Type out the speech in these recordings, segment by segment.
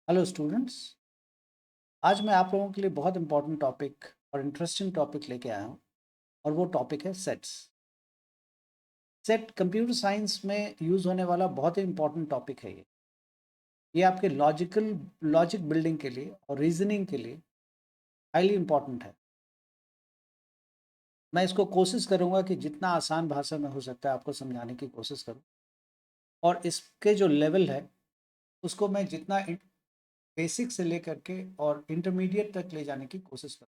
Hello students. आज मैं आप लोगों के लिए बहुत इंपॉर्टेंट टॉपिक और इंटरेस्टिंग टॉपिक लेके आया हूँ और वो टॉपिक है सेट्स। सेट कंप्यूटर साइंस में यूज़ होने वाला बहुत ही इंपॉर्टेंट टॉपिक है ये आपके लॉजिक बिल्डिंग के लिए और रीजनिंग के लिए हाईली इंपॉर्टेंट है। मैं इसको कोशिश करूँगा कि जितना आसान भाषा में हो सकता है आपको समझाने की कोशिश करूँ और इसके जो लेवल है उसको मैं जितना बेसिक से लेकर के और इंटरमीडिएट तक ले जाने की कोशिश करूँ।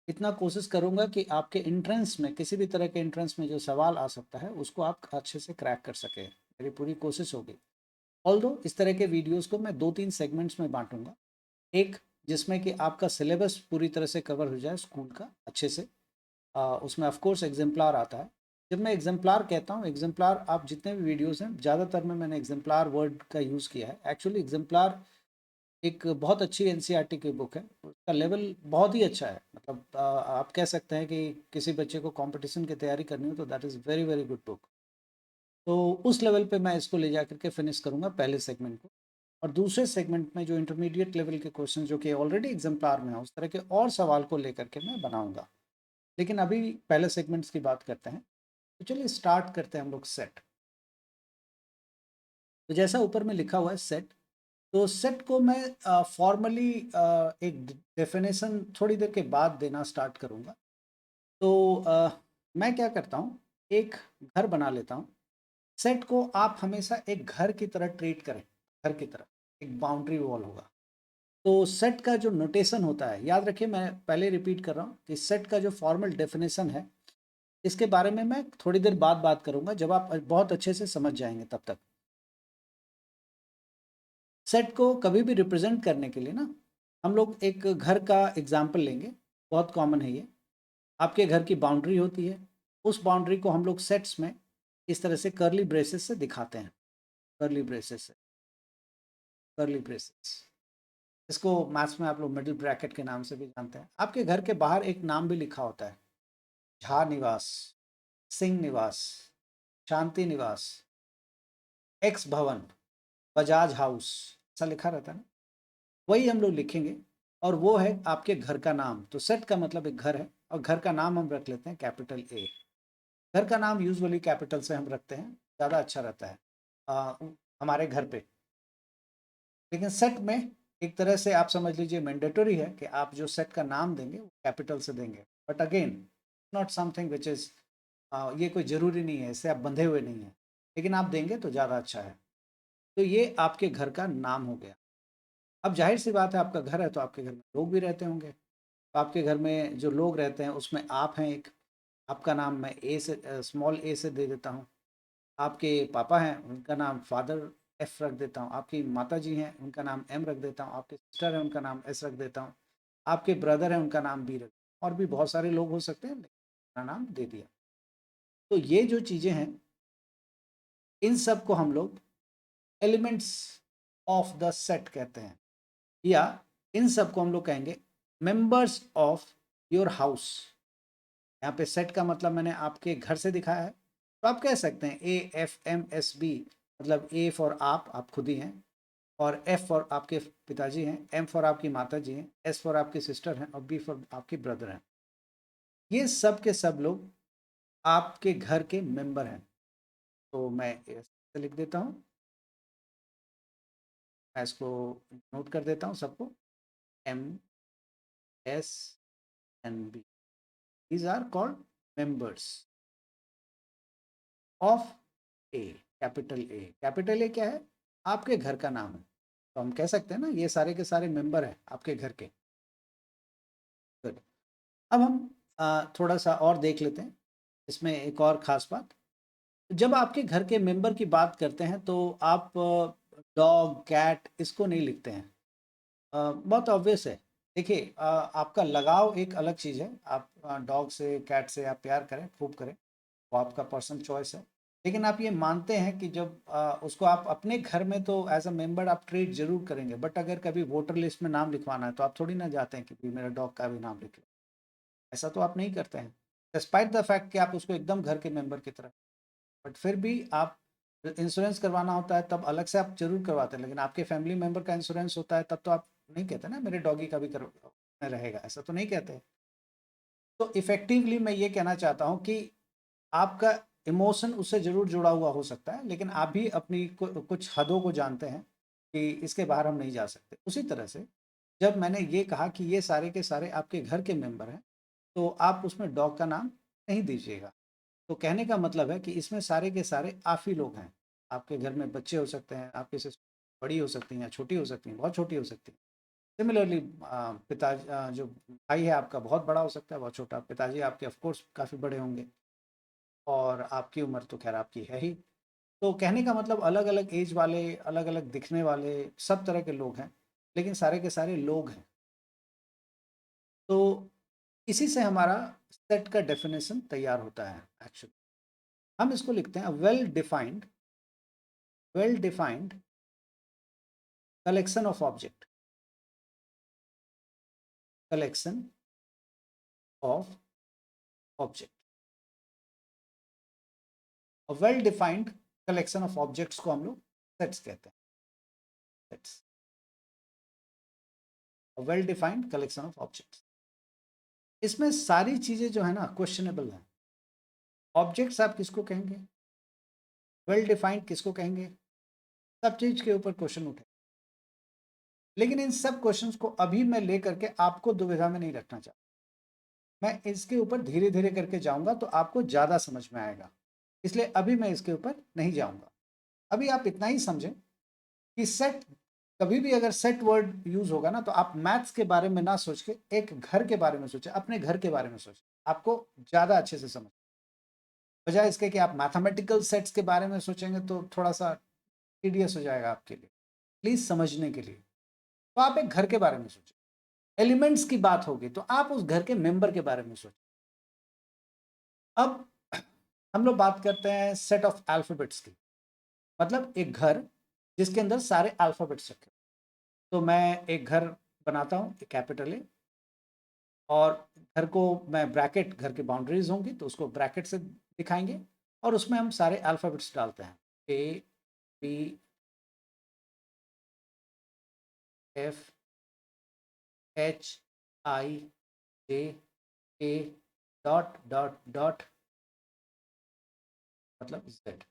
इतना कोशिश करूँगा कि आपके एंट्रेंस में किसी भी तरह के एंट्रेंस में जो सवाल आ सकता है उसको आप अच्छे से क्रैक कर सकें। मेरी पूरी कोशिश होगी। ऑल्दो इस तरह के वीडियोस को मैं 2-3 सेगमेंट्स में बांटूंगा। एक जिसमें कि आपका सिलेबस पूरी तरह से कवर हो जाए स्कूल का अच्छे से। उसमें ऑफ कोर्स एग्जाम्पलार आता है। जब मैं एग्जाम्पलार कहता हूँ, एग्जाम्पलार आप जितने भी वीडियोस हैं ज़्यादातर में मैंने एग्जाम्पलार वर्ड का यूज़ किया है। एक्चुअली एग्जाम्पलार एक बहुत अच्छी एनसीईआरटी की बुक है। उसका लेवल बहुत ही अच्छा है। मतलब आप कह सकते हैं कि किसी बच्चे को कंपटीशन की तैयारी करनी हो तो that is very very good book. तो उस लेवल पे मैं इसको ले जा करके फिनिश करूँगा पहले सेगमेंट को। और दूसरे सेगमेंट में जो इंटरमीडिएट लेवल के क्वेश्चन जो कि ऑलरेडी एग्जाम्पलार में है उस तरह के और सवाल को लेकर के मैं बनाऊंगा। लेकिन अभी पहले सेगमेंट्स की बात करते हैं। तो चलिए स्टार्ट करते हैं हम लोग सेट। तो जैसा ऊपर में लिखा हुआ है सेट, तो सेट को मैं फॉर्मली एक डेफिनेशन थोड़ी देर के बाद देना स्टार्ट करूँगा। तो मैं क्या करता हूँ, एक घर बना लेता हूँ। सेट को आप हमेशा एक घर की तरह ट्रीट करें। घर की तरह एक बाउंड्री वॉल होगा। तो सेट का जो नोटेशन होता है, याद रखिए मैं पहले रिपीट कर रहा हूँ कि सेट का जो फॉर्मल डेफिनेशन है इसके बारे में मैं थोड़ी देर बाद बात करूँगा जब आप बहुत अच्छे से समझ जाएंगे। तब तक सेट को कभी भी रिप्रेजेंट करने के लिए ना हम लोग एक घर का एग्जाम्पल लेंगे। बहुत कॉमन है ये। आपके घर की बाउंड्री होती है, उस बाउंड्री को हम लोग सेट्स में इस तरह से कर्ली ब्रेसेस से दिखाते हैं। कर्ली ब्रेसेस से, कर्ली ब्रेसेस, इसको मैथ्स में आप लोग मिडिल ब्रैकेट के नाम से भी जानते हैं। आपके घर के बाहर एक नाम भी लिखा होता है, झा निवास, सिंह निवास, शांति निवास, एक्स भवन, बजाज हाउस, ऐसा लिखा रहता है ना। वही हम लोग लिखेंगे और वो है आपके घर का नाम। तो सेट का मतलब एक घर है और घर का नाम हम रख लेते हैं कैपिटल ए। घर का नाम यूजुअली कैपिटल से हम रखते हैं, ज़्यादा अच्छा रहता है आ, हमारे घर पे। लेकिन सेट में एक तरह से आप समझ लीजिए मैंडेटरी है कि आप जो सेट का नाम देंगे वो कैपिटल से देंगे। But again not something which is, ये कोई ज़रूरी नहीं है, इससे आप बंधे हुए नहीं हैं, लेकिन आप देंगे तो ज़्यादा अच्छा है। तो ये आपके घर का नाम हो गया। अब जाहिर सी बात है आपका घर है तो आपके घर में लोग भी रहते होंगे। तो आपके घर में जो लोग रहते हैं उसमें आप हैं एक। आपका नाम मैं ए से, स्मॉल ए से दे देता हूँ। आपके पापा हैं उनका नाम फादर एफ रख देता हूँ। आपकी माता जी हैं उनका नाम एम रख देता हूँ। आपके सिस्टर है उनका नाम एस रख देता हूँ। आपके ब्रदर हैं उनका नाम बी रख, और भी बहुत सारे लोग हो सकते हैं, अपना नाम दे दिया। तो ये जो चीज़ें हैं इन सब को हम लोग एलिमेंट्स ऑफ द सेट कहते हैं, या इन सब को हम लोग कहेंगे मेंबर्स ऑफ योर हाउस। यहाँ पे सेट का मतलब मैंने आपके घर से दिखाया है, तो आप कह सकते हैं AFMSB, मतलब ए फॉर आप खुद ही हैं, और एफ फॉर आपके पिताजी हैं, एम फॉर आपकी माता जी हैं, एस फॉर आपकी सिस्टर हैं और बी फॉर आपके ब्रदर हैं। ये सब के सब लोग आपके घर के मेंबर हैं। तो मैं ऐसे लिख देता हूँ, मैं इसको नोट कर देता हूँ सबको। MSNB, these are called members of A। Capital A, capital A क्या है? आपके घर का नाम है। तो हम कह सकते हैं ना ये सारे के सारे मेंबर हैं आपके घर के। गुड। अब हम थोड़ा सा और देख लेते हैं इसमें एक और ख़ास बात। जब आपके घर के मेंबर की बात करते हैं तो आप डॉग कैट इसको नहीं लिखते हैं। बहुत ऑब्वियस है। देखिए आपका लगाव एक अलग चीज़ है। आप डॉग से कैट से आप प्यार करें, खूब करें, वो आपका पर्सनल चॉइस है। लेकिन आप ये मानते हैं कि जब उसको आप अपने घर में तो एज अ मेंबर आप ट्रीट जरूर करेंगे, बट अगर कभी वोटर लिस्ट में नाम लिखवाना है तो आप थोड़ी ना जाते हैं कि भाई मेरा डॉग का भी नाम लिख लो। ऐसा तो आप नहीं करते हैं, डिस्पाइट द फैक्ट कि आप उसको एकदम घर के मेंबर की तरह, बट फिर भी आप इंश्योरेंस करवाना होता है तब अलग से आप जरूर करवाते हैं, लेकिन आपके फैमिली मेंबर का इंश्योरेंस होता है तब तो आप नहीं कहते ना मेरे डॉगी का भी कर रहेगा, ऐसा तो नहीं कहते। तो इफेक्टिवली मैं ये कहना चाहता हूँ कि आपका इमोशन उससे ज़रूर जुड़ा हुआ हो सकता है, लेकिन आप भी अपनी कुछ हदों को जानते हैं कि इसके बाहर हम नहीं जा सकते। उसी तरह से जब मैंने ये कहा कि ये सारे के सारे आपके घर के मेंबर हैं, तो आप उसमें डॉग का नाम नहीं दीजिएगा। तो कहने का मतलब है कि इसमें सारे के सारे आप ही लोग हैं। आपके घर में बच्चे हो सकते हैं, आपके से बड़ी हो सकती हैं या छोटी हो सकती हैं, बहुत छोटी हो सकती हैं। सिमिलरली जो भाई है आपका बहुत बड़ा हो सकता है, बहुत छोटा। पिताजी आपके ऑफ कोर्स काफ़ी बड़े होंगे, और आपकी उम्र तो खैर आपकी है ही। तो कहने का मतलब अलग अलग एज वाले, अलग अलग दिखने वाले, सब तरह के लोग हैं, लेकिन सारे के सारे लोग हैं। तो इसी से हमारा सेट का डेफिनेशन तैयार होता है एक्चुअली। हम इसको लिखते हैं well defined collection of object, collection of object. और well defined collection of objects को हम लोग सेट्स कहते हैं, sets. Well defined collection of objects, इसमें सारी चीजें जो है ना क्वेश्चनेबल हैं। ऑब्जेक्ट्स आप किसको कहेंगे, वेल डिफाइंड किसको कहेंगे, सब चीज के ऊपर क्वेश्चन उठे। लेकिन इन सब क्वेश्चंस को अभी मैं लेकर के आपको दुविधा में नहीं रखना चाहता। मैं इसके ऊपर धीरे धीरे करके जाऊंगा तो आपको ज्यादा समझ में आएगा, इसलिए अभी मैं इसके ऊपर नहीं जाऊंगा। अभी आप इतना ही समझें कि सेट, कभी भी अगर सेट वर्ड यूज होगा ना, तो आप मैथ्स के बारे में ना सोच के एक घर के बारे में सोचें, अपने घर के बारे में सोचें, आपको ज्यादा अच्छे से समझ। बजाय इसके कि आप मैथमेटिकल सेट्स के बारे में सोचेंगे तो थोड़ा सा टीडियस हो जाएगा आपके लिए। प्लीज समझने के लिए तो आप एक घर के बारे में सोचें। एलिमेंट्स की बात होगी तो आप उस घर के मेंबर के बारे में सोचें। अब हम लोग बात करते हैं सेट ऑफ अल्फाबेट्स की, मतलब एक घर जिसके अंदर सारे अल्फाबेट्स रखे। तो मैं एक घर बनाता हूँ कैपिटल ए, और घर को मैं ब्रैकेट, घर की बाउंड्रीज होंगी तो उसको ब्रैकेट से दिखाएंगे, और उसमें हम सारे अल्फाबेट्स डालते हैं, A B F H I J K dot dot dot, मतलब जेड।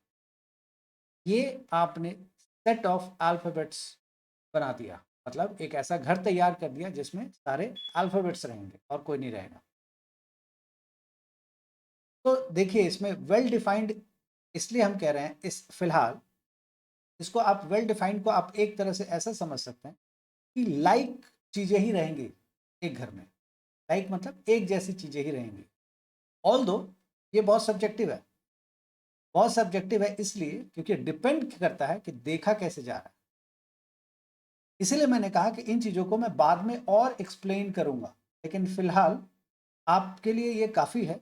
ये आपने सेट ऑफ अल्फाबेट्स बना दिया, मतलब एक ऐसा घर तैयार कर दिया जिसमें सारे अल्फाबेट्स रहेंगे और कोई नहीं रहेगा। तो देखिए इसमें वेल डिफाइंड इसलिए हम कह रहे हैं, इस फिलहाल इसको आप वेल डिफाइंड को आप एक तरह से ऐसा समझ सकते हैं कि लाइक चीजें ही रहेंगी एक घर में। लाइक मतलब एक जैसी चीजें ही रहेंगी। ऑल दो ये बहुत सब्जेक्टिव है, बहुत सब्जेक्टिव है इसलिए क्योंकि डिपेंड करता है कि देखा कैसे जा रहा है। इसीलिए मैंने कहा कि इन चीजों को मैं बाद में और एक्सप्लेन करूंगा, लेकिन फिलहाल आपके लिए ये काफी है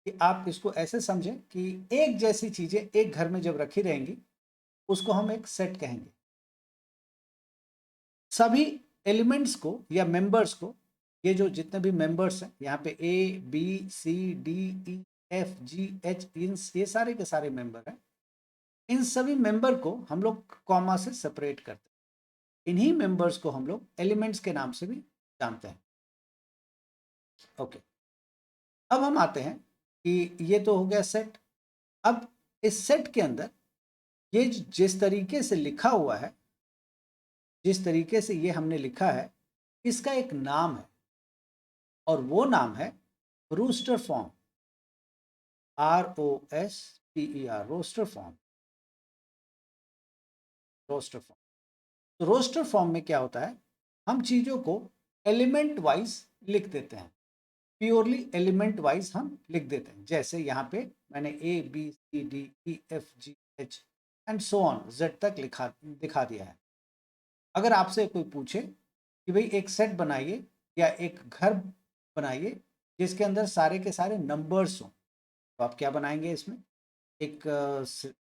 कि आप इसको ऐसे समझें कि एक जैसी चीजें एक घर में जब रखी रहेंगी उसको हम एक सेट कहेंगे। सभी एलिमेंट्स को या मेंबर्स को, ये जो जितने भी मेंबर्स हैं यहाँ पे A B C D E F G H, इन ये सारे के सारे मेंबर हैं। इन सभी मेंबर को हम लोग कॉमा से सेपरेट करते हैं। इन्हीं मेंबर्स को हम लोग एलिमेंट्स के नाम से भी जानते हैं। ओके, अब हम आते हैं कि ये तो हो गया सेट। अब इस सेट के अंदर ये जिस तरीके से लिखा हुआ है, जिस तरीके से ये हमने लिखा है, इसका एक नाम है, और वो नाम है roster form. ROSTER, roster form, roster form. तो रोस्टर फॉर्म में क्या होता है, हम चीजों को एलिमेंट वाइज लिख देते हैं, प्योरली एलिमेंट वाइज हम लिख देते हैं। जैसे यहाँ पे मैंने ABCDEFGH and so on Z तक लिखा दिखा दिया है। अगर आपसे कोई पूछे कि भाई एक सेट बनाइए या एक घर बनाइए जिसके अंदर सारे के सारे नंबर्स हों, तो आप क्या बनाएंगे इसमें। एक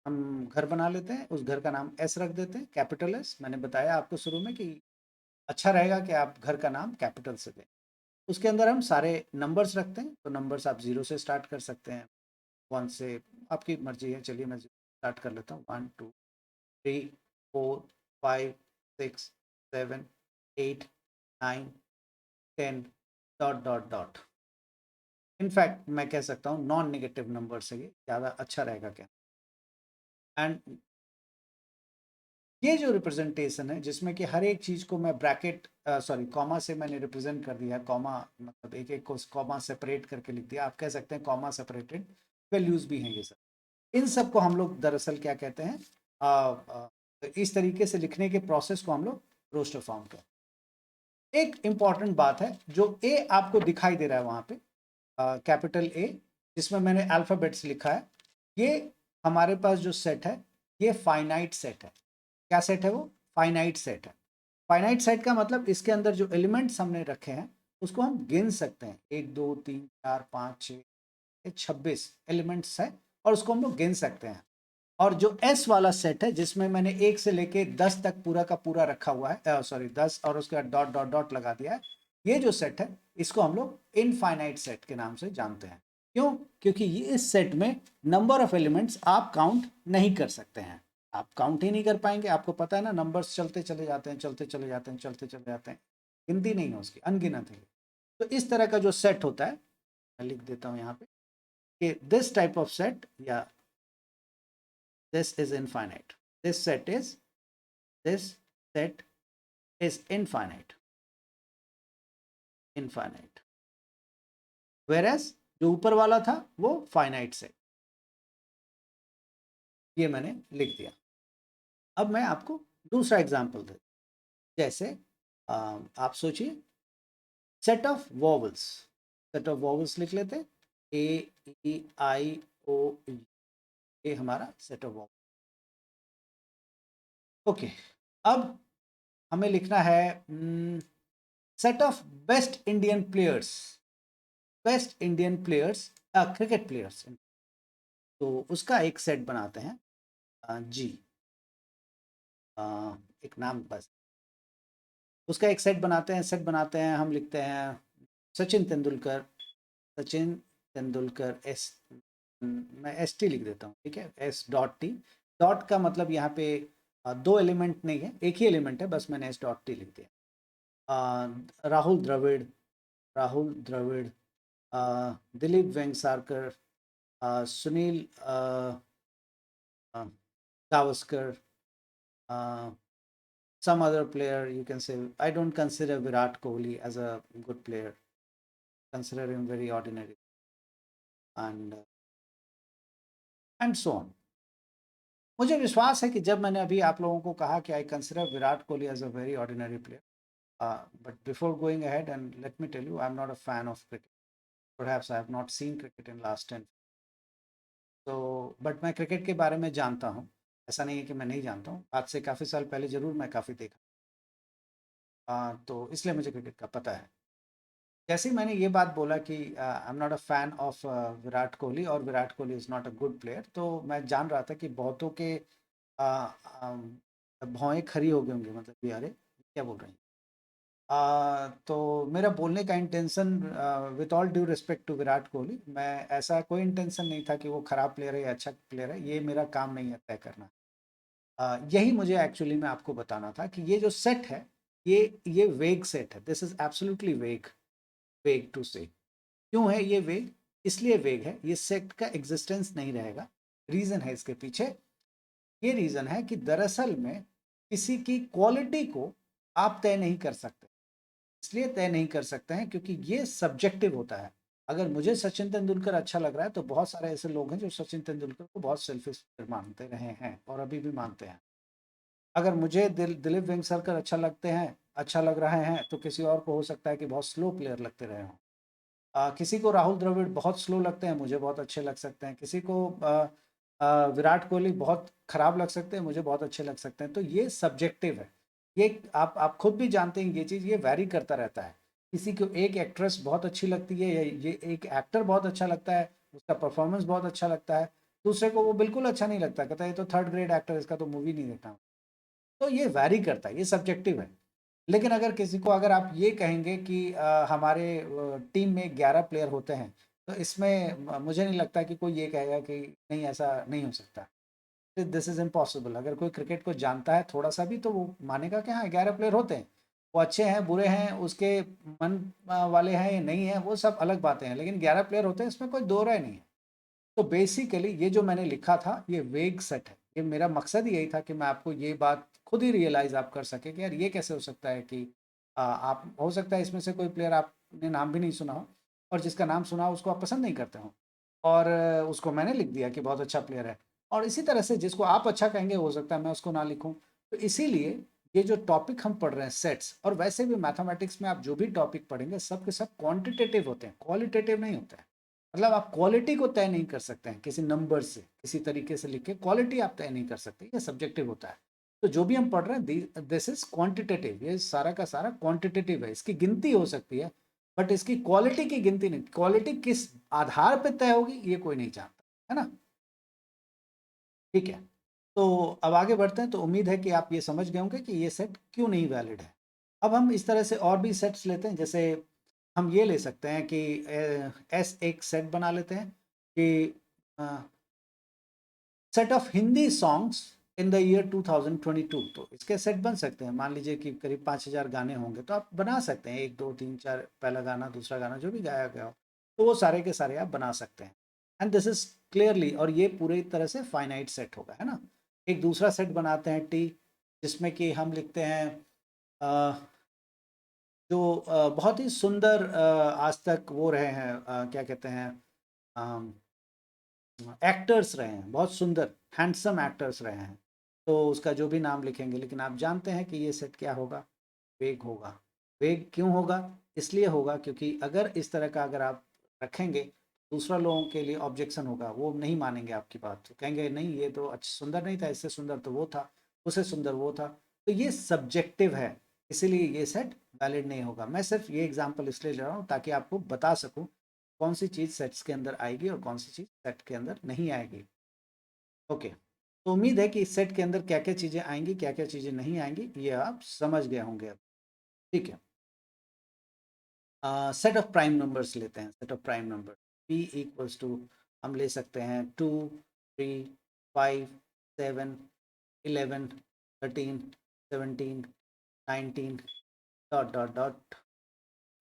हम घर बना लेते हैं, उस घर का नाम एस रख देते हैं, कैपिटल एस। मैंने बताया आपको शुरू में कि अच्छा रहेगा कि आप घर का नाम कैपिटल से दें। उसके अंदर हम सारे नंबर्स रखते हैं, तो नंबर्स आप 0 से स्टार्ट कर सकते हैं, 1 से, आपकी मर्जी है। चलिए मैं 0 स्टार्ट कर लेता हूँ। 1 2 3 4 5 6 7 8 9 10 डॉट डॉट डॉट। इनफैक्ट मैं कह सकता हूँ नॉन नेगेटिव नंबर से ये ज़्यादा अच्छा रहेगा क्या। एंड ये जो रिप्रेजेंटेशन है जिसमें कि हर एक चीज़ को मैं ब्रैकेट सॉरी कॉमा से मैंने रिप्रेजेंट कर दिया, कॉमा मतलब एक एक को कॉमा सेपरेट करके लिख दिया। आप कह सकते हैं कॉमा सेपरेटेड वैल्यूज़ भी हैं ये सब। इन सब को हम लोग दरअसल क्या कहते हैं, इस तरीके से लिखने के प्रोसेस को हम लोग रोस्टर फॉर्म कहते हैं। एक इम्पॉर्टेंट बात है, जो ए आपको दिखाई दे रहा है वहाँ पे कैपिटल ए, जिसमें मैंने अल्फ़ाबेट्स लिखा है, ये हमारे पास जो सेट है ये फाइनाइट सेट है। क्या सेट है वो? फाइनाइट सेट है। फाइनाइट सेट का मतलब इसके अंदर जो एलिमेंट्स हमने रखे हैं उसको हम गिन सकते हैं। 1 2 3 4 5 6 26 एलिमेंट्स है और उसको हम लोग गिन सकते हैं। और जो एस वाला सेट है जिसमें मैंने 1 से लेके 10 तक पूरा का पूरा रखा हुआ है, सॉरी 10 और उसके बाद डॉट डॉट डॉट लगा दिया है, ये जो सेट है इसको हम लोग इनफाइनाइट सेट के नाम से जानते हैं। क्यों? क्योंकि ये इस सेट में नंबर ऑफ एलिमेंट्स आप काउंट नहीं कर सकते हैं। आप काउंट ही नहीं कर पाएंगे। आपको पता है ना, नंबर्स चलते चले जाते हैं, चलते चले जाते हैं, चलते चले जाते हैं, गिनती नहीं है उसकी, अनगिनत है। तो इस तरह का जो सेट होता है, मैं लिख देता हूँ यहाँ पे कि दिस टाइप ऑफ सेट या this is infinite. This set is infinite. Infinite. Whereas जो ऊपर वाला था वो फाइनाइट सेट। ये मैंने लिख दिया। अब मैं आपको दूसरा एग्जांपल दे, जैसे आप सोचिए set of vowels. Set of vowels लिख लेते, ए ई आई ओ यू, ये हमारा सेट ऑफ वॉवल्स। ओके, अब हमें लिखना है set of best Indian players. Best Indian players, cricket players, तो उसका एक सेट बनाते हैं। जी, एक नाम बस, उसका एक सेट बनाते हैं। सेट बनाते हैं, हम लिखते हैं सचिन तेंदुलकर। सचिन तेंदुलकर एस, मैं एस टी लिख देता हूँ, ठीक है, एस डॉट टी। डॉट का मतलब यहाँ पे दो एलिमेंट नहीं है, एक ही एलिमेंट है, बस मैंने एस डॉट टी लिख दिया। Rahul Dravid, Rahul Dravid, Dilip Vengsarkar, Sunil Gavaskar, some other player you can say. I don't consider Virat Kohli as a good player. Consider him very ordinary, and so on. मुझे विश्वास है कि जब मैंने अभी आप लोगों को कहा कि I consider Virat Kohli as a very ordinary player, but before going ahead, and let me tell you, I'm not a fan of cricket. Perhaps I have not seen cricket in last 10. तो बट मैं cricket के बारे में जानता हूँ, ऐसा नहीं है कि मैं नहीं जानता हूँ। आज से काफ़ी साल पहले ज़रूर मैं काफ़ी देखा, तो इसलिए मुझे क्रिकेट का पता है। जैसे ही मैंने ये बात बोला कि I am not a fan of Virat Kohli और Virat Kohli is not a good player, तो मैं जान रहा था कि बहुतों के भौएं खरी हो गई होंगी, मतलब कि अरे क्या बोल रहे हैं। तो मेरा बोलने का intention, with all due respect to Virat Kohli, मैं ऐसा कोई इंटेंशन नहीं था कि वो ख़राब प्लेयर है या अच्छा प्लेयर है, ये मेरा काम नहीं है तय करना। यही मुझे एक्चुअली में आपको बताना था कि ये जो सेट है ये वेग सेट है। दिस इज़ एब्सोल्युटली वेग, वेग टू से। क्यों है ये वेग? इसलिए वेग है, ये सेट का एग्जिस्टेंस नहीं रहेगा। रीज़न है इसके पीछे, ये रीज़न है कि दरअसल में किसी की क्वालिटी को आप तय नहीं कर सकते। इसलिए तय नहीं कर सकते हैं क्योंकि ये सब्जेक्टिव होता है। अगर मुझे सचिन तेंदुलकर अच्छा लग रहा है तो बहुत सारे ऐसे लोग हैं जो सचिन तेंदुलकर को बहुत सेल्फिश मानते रहे हैं और अभी भी मानते हैं। अगर मुझे दिलीप वेंगसरकर अच्छा लग रहे हैं तो किसी और को हो सकता है कि बहुत स्लो प्लेयर लगते रहे हों। किसी को राहुल द्रविड़ बहुत स्लो लगते हैं, मुझे बहुत अच्छे लग सकते हैं। किसी को विराट कोहली बहुत खराब लग सकते हैं, मुझे बहुत अच्छे लग सकते हैं। तो ये सब्जेक्टिव है। ये आप खुद भी जानते हैं, ये चीज़ ये वैरी करता रहता है। किसी को एक एक्ट्रेस बहुत अच्छी लगती है या ये एक एक्टर बहुत अच्छा लगता है, उसका परफॉर्मेंस बहुत अच्छा लगता है, दूसरे को वो बिल्कुल अच्छा नहीं लगता, कहता है ये तो थर्ड ग्रेड एक्टर, इसका तो मूवी नहीं देखना। तो ये वैरी करता है, ये सब्जेक्टिव है। लेकिन अगर किसी को, अगर आप ये कहेंगे कि हमारे टीम में 11 प्लेयर होते हैं, तो इसमें मुझे नहीं लगता कि कोई ये कहेगा कि नहीं, ऐसा नहीं हो सकता। This is impossible. अगर कोई क्रिकेट को जानता है थोड़ा सा भी तो वो मानेगा कि हाँ 11 प्लेयर होते हैं। वो अच्छे हैं बुरे हैं उसके मन वाले हैं या नहीं है वो सब अलग बातें हैं, लेकिन 11 प्लेयर होते हैं इसमें कोई दो राय नहीं है। तो बेसिकली ये जो मैंने लिखा था ये वेग सेट है। ये मेरा मकसद ही यही था कि मैं आपको ये बात खुद ही रियलाइज आप कर सके कि यार ये कैसे हो सकता है कि आप हो सकता है इसमें से कोई प्लेयर आपने नाम भी नहीं सुना हो और जिसका नाम सुना हो उसको आप पसंद नहीं करते हो और उसको मैंने लिख दिया कि बहुत अच्छा प्लेयर है। और इसी तरह से जिसको आप अच्छा कहेंगे हो सकता है मैं उसको ना लिखूं। तो इसीलिए ये जो टॉपिक हम पढ़ रहे हैं सेट्स, और वैसे भी मैथमेटिक्स में आप जो भी टॉपिक पढ़ेंगे सब के सब क्वांटिटेटिव होते हैं, क्वालिटेटिव नहीं होते हैं। मतलब आप क्वालिटी को तय नहीं कर सकते हैं किसी नंबर से, किसी तरीके से लिख के क्वालिटी आप तय नहीं कर सकते, ये सब्जेक्टिव होता है। तो जो भी हम पढ़ रहे हैं दिस इज क्वांटिटेटिव, ये सारा का सारा क्वांटिटेटिव है। इसकी गिनती हो सकती है बट इसकी क्वालिटी की गिनती नहीं। क्वालिटी किस आधार पर तय होगी ये कोई नहीं जानता, है ना। ठीक है, तो अब आगे बढ़ते हैं। तो उम्मीद है कि आप ये समझ गए होंगे कि ये सेट क्यों नहीं वैलिड है। अब हम इस तरह से और भी सेट्स लेते हैं, जैसे हम ये ले सकते हैं कि एस एक सेट बना लेते हैं कि set of Hindi songs in the year 2022। तो इसके सेट बन सकते हैं। मान लीजिए कि करीब 5,000 गाने होंगे तो आप बना सकते हैं, एक दो तीन चार, पहला गाना दूसरा गाना जो भी गाया गया हो तो वो सारे के सारे आप बना सकते हैं। एंड दिस इज क्लियरली, और ये पूरी तरह से फाइनाइट सेट होगा, है ना। एक दूसरा सेट बनाते हैं टी, जिसमें कि हम लिखते हैं जो बहुत ही सुंदर आज तक वो रहे हैं, क्या कहते हैं, एक्टर्स रहे हैं, बहुत सुंदर हैंडसम एक्टर्स रहे हैं। तो उसका जो भी नाम लिखेंगे, लेकिन आप जानते हैं कि ये सेट क्या होगा, वेग होगा। वेग क्यों होगा? इसलिए होगा क्योंकि अगर इस तरह का अगर आप रखेंगे दूसरा लोगों के लिए ऑब्जेक्शन होगा, वो नहीं मानेंगे आपकी बात, तो कहेंगे नहीं ये तो अच्छा सुंदर नहीं था, इससे सुंदर तो वो था, उससे सुंदर वो था। तो ये सब्जेक्टिव है, इसीलिए ये सेट वैलिड नहीं होगा। मैं सिर्फ ये एग्जांपल इसलिए ले रहा हूँ ताकि आपको बता सकूं कौन सी चीज़ सेट्स के अंदर आएगी और कौन सी चीज़ सेट के अंदर नहीं आएगी। ओके, तो उम्मीद है कि इस सेट के अंदर क्या क्या चीज़ें आएंगी क्या क्या चीज़ें नहीं आएंगी ये आप समझ गए होंगे अब। ठीक है, सेट ऑफ प्राइम नंबर्स लेते हैं। Set of prime number p equals to, हम ले सकते हैं 2, 3, 5, 7, 11, 13, 17, 19 डॉट डॉट डॉट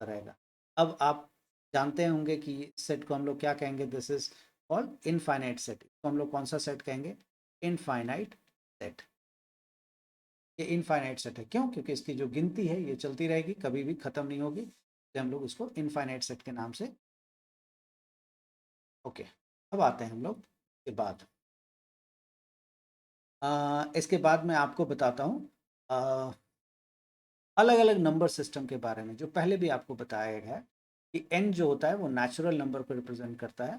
रहेगा। अब आप जानते होंगे कि सेट को हम लोग क्या कहेंगे, this is called infinite set. तो हम लोग कौन सा सेट कहेंगे? Infinite set. ये इनफाइनाइट सेट है क्यों? क्योंकि इसकी जो गिनती है ये चलती रहेगी, कभी भी खत्म नहीं होगी, तो हम लोग इसको इनफाइनाइट सेट के नाम से। ओके, अब आते हैं हम लोग के बाद, इसके बाद मैं आपको बताता हूँ अलग अलग नंबर सिस्टम के बारे में, जो पहले भी आपको बताया गया है कि n जो होता है वो नेचुरल नंबर को रिप्रेजेंट करता है।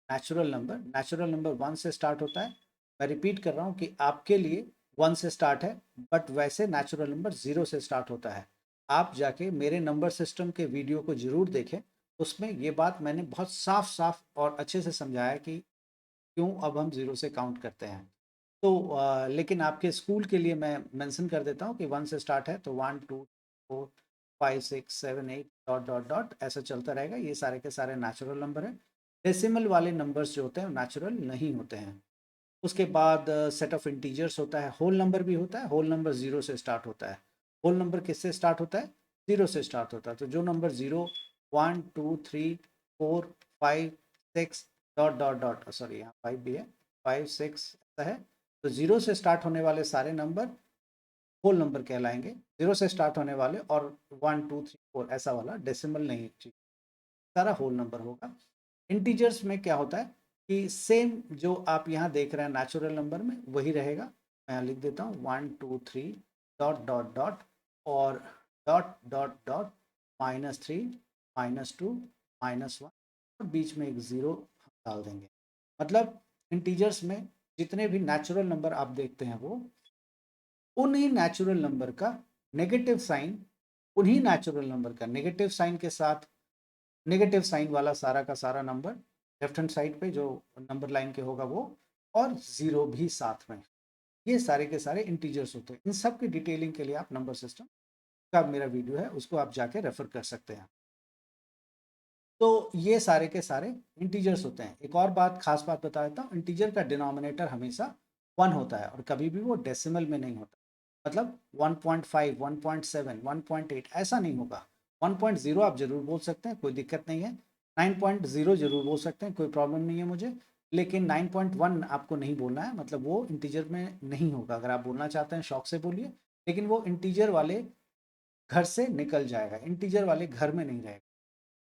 नेचुरल नंबर 1 से स्टार्ट होता है। मैं रिपीट कर रहा हूँ कि आपके लिए 1 से स्टार्ट है, बट वैसे नेचुरल नंबर 0 से स्टार्ट होता है। आप जाके मेरे नंबर सिस्टम के वीडियो को ज़रूर देखें, उसमें ये बात मैंने बहुत साफ साफ और अच्छे से समझाया कि क्यों अब हम 0 से काउंट करते हैं। तो लेकिन आपके स्कूल के लिए मैं मेंशन कर देता हूँ कि 1 से स्टार्ट है तो 1, 2, 4, 5, 6, 7, 8 डॉट डॉट डॉट ऐसा चलता रहेगा। ये सारे के सारे नेचुरल नंबर हैं। डेसिमल वाले नंबर्स जो होते हैं नेचुरल नहीं होते हैं। उसके बाद सेट ऑफ इंटीजर्स होता है, होल नंबर भी होता है। होल नंबर 0 से स्टार्ट होता है। होल नंबर किससे स्टार्ट होता है? 0 से स्टार्ट होता है। तो जो number 0, 1, 2, 3, 4, 5, 6 dot dot dot, sorry यहाँ 5 भी है, 5, 6 ऐसा है। तो 0 से स्टार्ट होने वाले सारे नंबर होल नंबर कहलाएंगे। 0 से स्टार्ट होने वाले और 1, 2, 3, 4 ऐसा वाला डेसिमल नहीं चाहिए, सारा होल नंबर होगा। इंटीजर्स में क्या होता है कि सेम जो आप यहाँ देख रहे हैं नेचुरल नंबर में वही रहेगा। मैं यहाँ लिख देता हूँ 1, 2, 3 डॉट डॉट डॉट और डॉट डॉट डॉट -3, -2, -1 और बीच में एक ज़ीरो हम डाल देंगे। मतलब इंटीजर्स में जितने भी नेचुरल नंबर आप देखते हैं वो उन्हीं नेचुरल नंबर का नेगेटिव साइन, उन्हीं नेचुरल नंबर का नेगेटिव साइन के साथ, नेगेटिव साइन वाला सारा का सारा नंबर लेफ्ट हैंड साइड पे जो नंबर लाइन के होगा वो, और ज़ीरो भी साथ में। ये सारे के सारे इंटीजर्स होते हैं। इन सब की डिटेलिंग के लिए आप नंबर सिस्टम का मेरा वीडियो है उसको आप जाके रेफर कर सकते हैं। तो ये सारे के सारे इंटीजर्स होते हैं। एक और बात, खास बात बता देता हूँ, इंटीजर का डिनोमिनेटर हमेशा 1 होता है और कभी भी वो डेसिमल में नहीं होता। मतलब 1.5, 1.7, 1.8 ऐसा नहीं होगा। 1.0 आप ज़रूर बोल सकते हैं, कोई दिक्कत नहीं है। 9.0 ज़रूर बोल सकते हैं, कोई प्रॉब्लम नहीं है मुझे। लेकिन 9.1 आपको नहीं बोलना है, मतलब वो इंटीजर में नहीं होगा। अगर आप बोलना चाहते हैं शौक से बोलिए, लेकिन वो इंटीजर वाले घर से निकल जाएगा, इंटीजर वाले घर में नहीं रहेगा।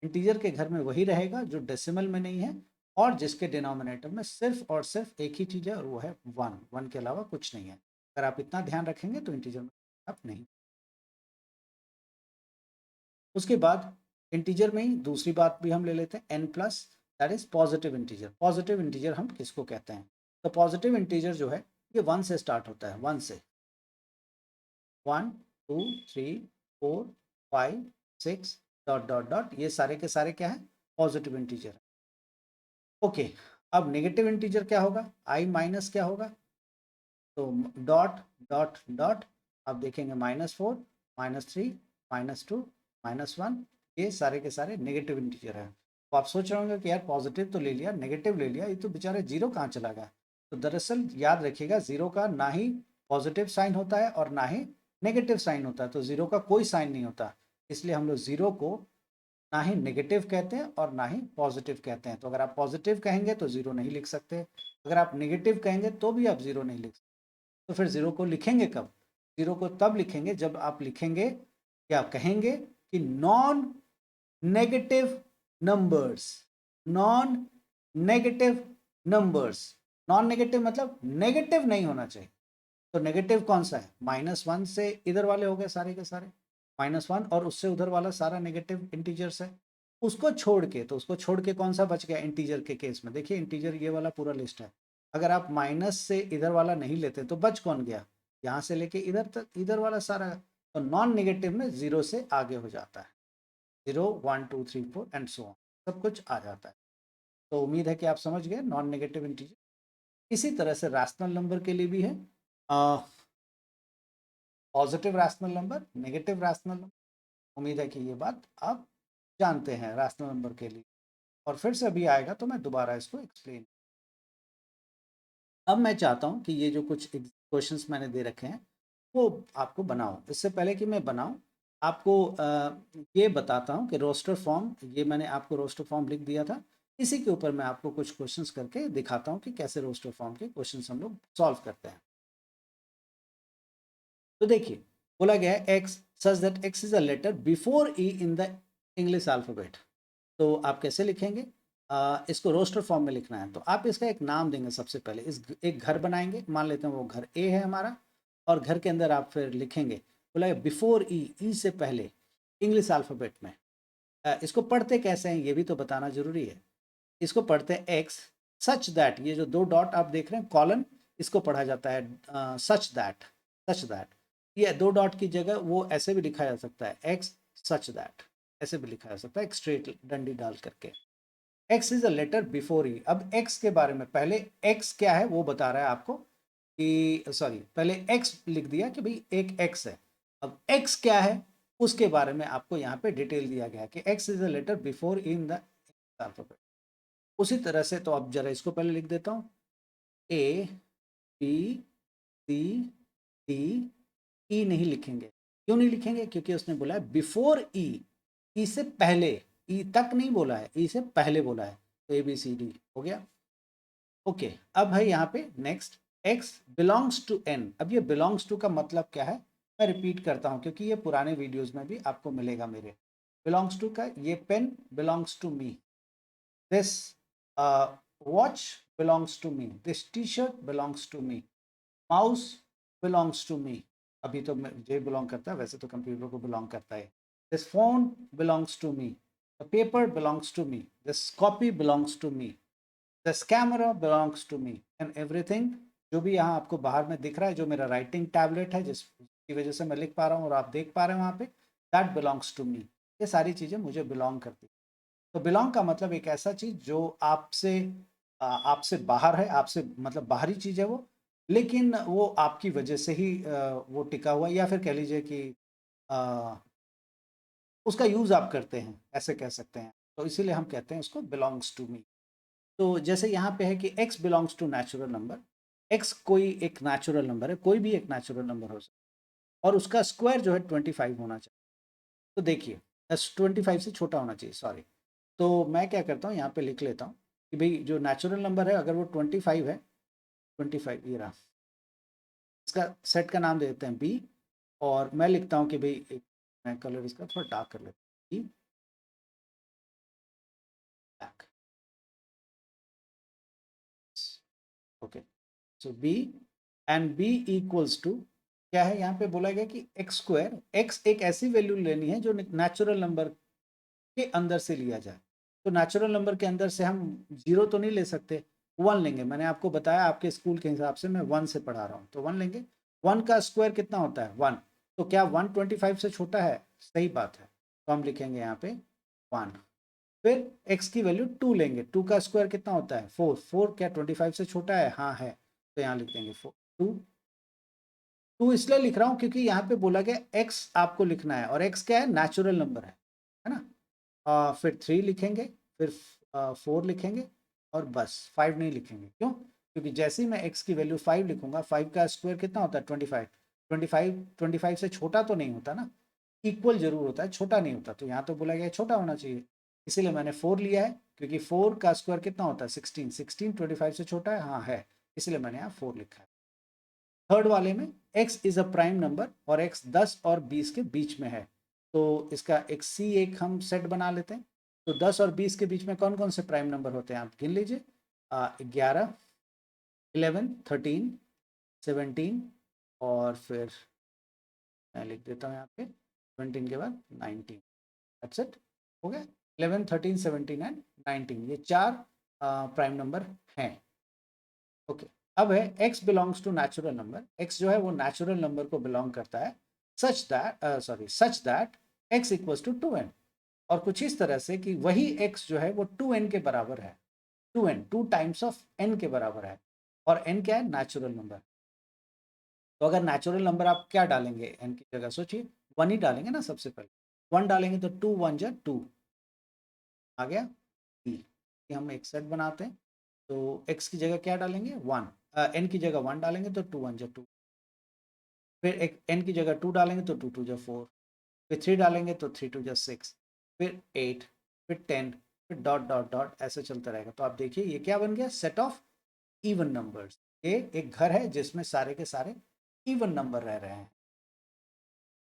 इंटीजर के घर में वही रहेगा जो डेसिमल में नहीं है और जिसके डिनोमिनेटर में सिर्फ और सिर्फ एक ही चीज़ है और वो है 1। 1 के अलावा कुछ नहीं है। अगर आप इतना ध्यान रखेंगे तो इंटीजर में आप नहीं। उसके बाद इंटीजर में ही दूसरी बात भी हम ले लेते हैं, n plus, that is positive integer. Positive integer हम किसको कहते हैं? तो पॉजिटिव इंटीजर जो है ये 1 से स्टार्ट होता है, 1 से। 1, 2, 3, 4, 5, 6 डॉट डॉट डॉट, ये सारे के सारे क्या है? पॉजिटिव इंटीजर है। ओके, अब नेगेटिव इंटीजर क्या होगा? i माइनस क्या होगा? तो डॉट डॉट डॉट, आप देखेंगे -4, -3, -2, -1, ये सारे के सारे नेगेटिव इंटीजर है। तो आप सोच रहे होंगे कि यार पॉजिटिव तो ले लिया, नेगेटिव ले लिया, ये तो बेचारे जीरो कहाँ चला गया? तो दरअसल याद रखिएगा, जीरो का ना ही पॉजिटिव साइन होता है और ना ही नेगेटिव साइन होता है। तो जीरो का कोई साइन नहीं होता, इसलिए हम लोग जीरो को ना ही नेगेटिव कहते हैं और ना ही पॉजिटिव कहते हैं। तो अगर आप पॉजिटिव कहेंगे तो जीरो नहीं लिख सकते, अगर आप नेगेटिव कहेंगे तो भी आप जीरो नहीं लिख सकते। तो फिर जीरो को लिखेंगे कब? जीरो को तब लिखेंगे जब आप लिखेंगे, क्या कहेंगे कि non negative numbers. Non negative numbers, non negative मतलब नेगेटिव नहीं होना चाहिए। तो नेगेटिव कौन सा है? -1 से इधर वाले हो गए सारे के सारे, -1 और उससे उधर वाला सारा नेगेटिव इंटीजर्स है। उसको छोड़ के, तो उसको छोड़ के कौन सा बच गया इंटीजर के केस में? देखिए इंटीजर ये वाला पूरा लिस्ट है। अगर आप माइनस से इधर वाला नहीं लेते तो बच कौन गया? यहाँ से लेके इधर तक, इधर वाला सारा। तो नॉन नेगेटिव में जीरो से आगे हो जाता है, 0, 1, 2, 3, 4 एंड सो ऑन, सब कुछ आ जाता है। तो उम्मीद है कि आप समझ गए नॉन नेगेटिव इंटीजर। इसी तरह से रैशनल नंबर के लिए भी है, positive rational number, negative rational number. उम्मीद है कि ये बात आप जानते हैं रैशनल नंबर के लिए, और फिर से अभी आएगा तो मैं दोबारा इसको एक्सप्लेन। अब मैं चाहता हूँ कि ये जो कुछ क्वेश्चंस मैंने दे रखे हैं वो आपको बनाओ। इससे पहले कि मैं बनाऊँ, आपको ये बताता हूँ कि रोस्टर फॉर्म, ये मैंने आपको रोस्टर फॉर्म लिख दिया था, इसी के ऊपर मैं आपको कुछ क्वेश्चंस करके दिखाता हूँ कि कैसे रोस्टर फॉर्म के क्वेश्चंस हम लोग सॉल्व करते हैं। तो देखिए, बोला गया है X such that X is a letter before E in the English alphabet. तो आप कैसे लिखेंगे? इसको रोस्टर फॉर्म में लिखना है, तो आप इसका एक नाम देंगे। सबसे पहले एक घर बनाएंगे, मान लेते हैं वो घर ए है हमारा, और घर के अंदर आप फिर लिखेंगे, बोला बिफोर ई, ई से पहले इंग्लिश अल्फ़ाबेट में। इसको पढ़ते कैसे हैं ये भी तो बताना जरूरी है। इसको पढ़ते हैं एक्स सच दैट, ये जो दो डॉट आप देख रहे हैं कॉलन, इसको पढ़ा जाता है सच दैट। सच दैट, ये दो डॉट की जगह वो ऐसे भी लिखा जा सकता है, एक्स सच दैट, ऐसे भी लिखा जा सकता है, एक स्ट्रेट डंडी डाल करके। X is a letter before E. अब एक्स के बारे में, पहले एक्स क्या है वो बता रहा है आपको कि, सॉरी, पहले एक्स लिख दिया कि भाई एक एक्स है। अब एक्स क्या है उसके बारे में आपको यहाँ पे डिटेल दिया गया कि X is a letter before in the alphabet. उसी तरह से, तो अब जरा इसको पहले लिख देता हूँ, ए बी सी डी ई नहीं लिखेंगे। क्यों नहीं लिखेंगे? क्योंकि उसने बोला है बिफोर ई, ई से पहले, ई तक नहीं बोला है, ई से पहले बोला है। तो ए बी सी डी हो गया। ओके, अब है यहाँ पे next, X belongs to N. अब ये बिलोंग्स टू का मतलब क्या है मैं रिपीट करता हूँ, क्योंकि ये पुराने वीडियोस में भी आपको मिलेगा मेरे। बिलोंग्स टू का, ये pen belongs to me, this watch belongs to me, this T shirt belongs to me, mouse belongs to me. अभी तो मुझे बिलोंग करता है, वैसे तो कंप्यूटर को बिलोंग करता है। This phone belongs to me, the paper belongs to me, this copy belongs to me, this camera belongs to me, and everything जो भी यहाँ आपको बाहर में दिख रहा है, जो मेरा राइटिंग टैबलेट है जिसकी वजह से मैं लिख पा रहा हूँ और आप देख पा रहे हैं वहाँ पे, दैट बिलोंग्स टू मी। ये सारी चीज़ें मुझे बिलोंग करती। तो बिलोंग का मतलब एक ऐसा चीज़ जो आपसे आपसे बाहर है, आपसे मतलब बाहरी चीज़ है वो, लेकिन वो आपकी वजह से ही वो टिका हुआ है, या फिर कह लीजिए कि अ, उसका यूज़ आप करते हैं, ऐसे कह सकते हैं। तो इसीलिए हम कहते हैं उसको बिलोंग्स टू मी। तो जैसे यहाँ पे है कि x belongs to natural number, X कोई एक नेचुरल नंबर है, कोई भी एक नेचुरल नंबर हो सकता है, और उसका स्क्वायर जो है 25 होना चाहिए। तो देखिए 25 से छोटा होना चाहिए, सॉरी। तो मैं क्या करता हूँ, यहाँ पे लिख लेता हूँ कि भाई जो नेचुरल नंबर है अगर वो 25 है, 25 ये रहा, इसका सेट का नाम दे देते हैं बी। और मैं लिखता हूँ कि भाई एक, मैं कलर इसका थोड़ा डार्क कर लेता हूँ, black, okay. So B and B equals to क्या है, यहाँ पे बोला गया कि एक्स स्क्वायर, एक्स एक ऐसी वैल्यू लेनी है जो नेचुरल नंबर के अंदर से लिया जाए। तो नेचुरल नंबर के अंदर से हम जीरो तो नहीं ले सकते, वन लेंगे। मैंने आपको बताया आपके स्कूल के हिसाब से मैं वन से पढ़ा रहा हूँ, तो वन लेंगे। वन का स्क्वायर कितना होता है, वन। तो क्या 125 से छोटा है, सही बात है, तो हम लिखेंगे यहाँ पे वन। फिर x की वैल्यू टू लेंगे, टू का स्क्वायर कितना होता है, फोर। फोर क्या 25 से छोटा है, हाँ है, तो यहाँ लिख देंगे फोर। टू, टू इसलिए लिख रहा हूँ क्योंकि यहाँ पे बोला गया x आपको लिखना है, और x क्या है, नेचुरल नंबर है ना। फिर थ्री लिखेंगे, फिर फोर लिखेंगे, और बस फाइव नहीं लिखेंगे। क्यों, क्योंकि जैसे ही मैं x की वैल्यू फाइव लिखूंगा, फाइव का स्क्वायर कितना होता है 25, 25 से छोटा तो नहीं होता ना, इक्वल जरूर होता है, छोटा नहीं होता। तो यहाँ तो बोला गया छोटा होना चाहिए, इसीलिए मैंने फोर लिया है, क्योंकि फोर का स्क्वायर कितना होता है 16, 16 25 से छोटा है, हाँ है, इसलिए मैंने यहाँ फोर लिखा है। थर्ड वाले में x is a prime number और x 10 और 20 के बीच में है, तो इसका एक सी एक हम सेट बना लेते हैं। तो 10 और 20 के बीच में कौन कौन से प्राइम नंबर होते हैं, आप गिन लीजिए। 11, 11, 13, 17, और फिर मैं लिख देता हूँ यहाँ पे 17 के बाद 19। दैट्स इट, हो गया। 11, 13, 17 एंड 19, ये चार प्राइम नंबर हैं। ओके, अब है x belongs to natural number. x जो है वो नेचुरल नंबर को बिलोंग करता है, such that x equals to 2n। और कुछ इस तरह से कि वही x जो है वो 2n के बराबर है, 2n, two times of n के बराबर है। और n क्या है, नेचुरल नंबर। तो अगर नेचुरल नंबर आप क्या डालेंगे n की जगह, सोचिए वन ही डालेंगे ना सबसे पहले। वन डालेंगे तो टू वन जा टू, आ गया e। ये हम एक सेट बनाते हैं, तो x की जगह क्या डालेंगे, वन। n की जगह वन डालेंगे तो टू वन जा टू, फिर एक n की जगह टू डालेंगे तो टू टू जा फोर, फिर थ्री डालेंगे तो थ्री टू जा सिक्स, फिर एट, फिर 10, फिर डॉट डॉट डॉट ऐसे चलता रहेगा। तो आप देखिए ये क्या बन गया, सेट ऑफ इवन नंबर्स। ये एक घर है जिसमें सारे के सारे इवन नंबर रह रहे हैं।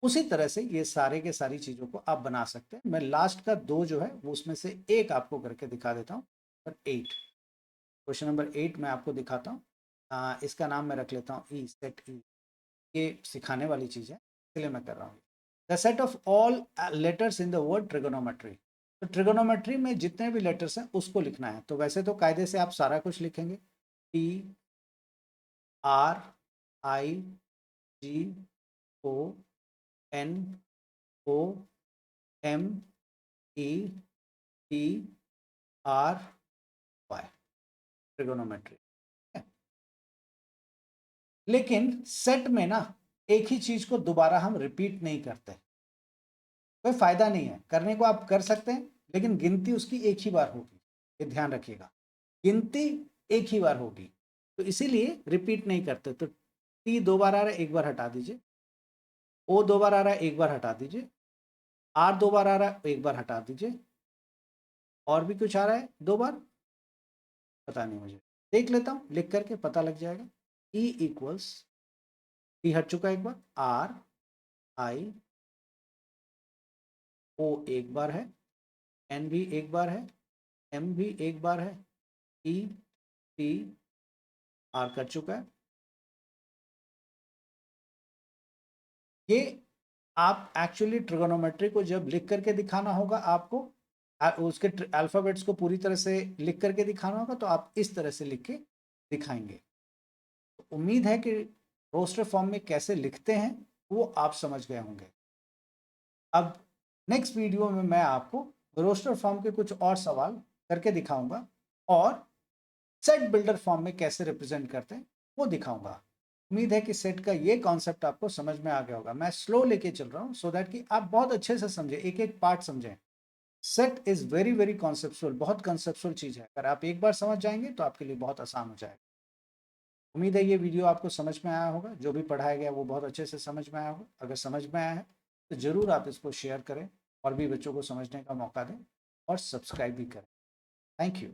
उसी तरह से ये सारे के सारी चीज़ों को आप बना सकते हैं। मैं लास्ट का दो जो है वो उसमें से एक आपको करके दिखा देता हूँ। पर 8, क्वेश्चन नंबर 8 मैं आपको दिखाता हूँ। इसका नाम मैं रख लेता हूँ ई, सेट ई। ये सिखाने वाली चीज़ है, इसलिए मैं कर रहा हूँ। The set of all letters in the word trigonometry. तो ट्रिगोनोमेट्री में जितने भी लेटर्स हैं उसको लिखना है। तो वैसे तो कायदे से आप सारा कुछ लिखेंगे, T, R, I, G, O, N, O, M, E, T, R, Y, trigonometry. लेकिन सेट में ना एक ही चीज को दोबारा हम रिपीट नहीं करते, कोई फायदा नहीं है। करने को आप कर सकते हैं, लेकिन गिनती उसकी एक ही बार होगी, ये ध्यान रखिएगा, गिनती एक ही बार होगी। तो इसीलिए रिपीट नहीं करते। तो टी दो बार आ रहा है, एक बार हटा दीजिए। ओ दो बार आ रहा है, एक बार हटा दीजिए। आर दो बार आ रहा है, एक बार हटा दीजिए। और भी कुछ आ रहा है दो बार, पता नहीं मुझे, देख लेता हूँ, लिख करके पता लग जाएगा। ई इक्वल्स, ई हट चुका है एक बार, आर, आई, ओ एक बार है, एन भी एक बार है, एम भी एक बार है, ई, टी, आर कर चुका है। ये आप एक्चुअली ट्रिगोनोमेट्री को जब लिख करके दिखाना होगा आपको, उसके अल्फ़ाबेट्स को पूरी तरह से लिख करके दिखाना होगा, तो आप इस तरह से लिख के दिखाएंगे। तो उम्मीद है कि रोस्टर फॉर्म में कैसे लिखते हैं वो आप समझ गए होंगे। अब नेक्स्ट वीडियो में मैं आपको रोस्टर फॉर्म के कुछ और सवाल करके दिखाऊंगा, और सेट बिल्डर फॉर्म में कैसे रिप्रेजेंट करते हैं वो दिखाऊंगा। उम्मीद है कि सेट का ये कॉन्सेप्ट आपको समझ में आ गया होगा। मैं स्लो लेके चल रहा हूँ सो दैट कि आप बहुत अच्छे से समझें, एक एक पार्ट समझें। Set is very very conceptual, बहुत कॉन्सेप्चुअल चीज़ है। अगर आप एक बार समझ जाएंगे तो आपके लिए बहुत आसान हो जाएगा। उम्मीद है ये वीडियो आपको समझ में आया होगा, जो भी पढ़ाया गया वो बहुत अच्छे से समझ में आया होगा। अगर समझ में आया है तो ज़रूर आप इसको शेयर करें और भी बच्चों को समझने का मौका दें और सब्सक्राइब भी करें। Thank you.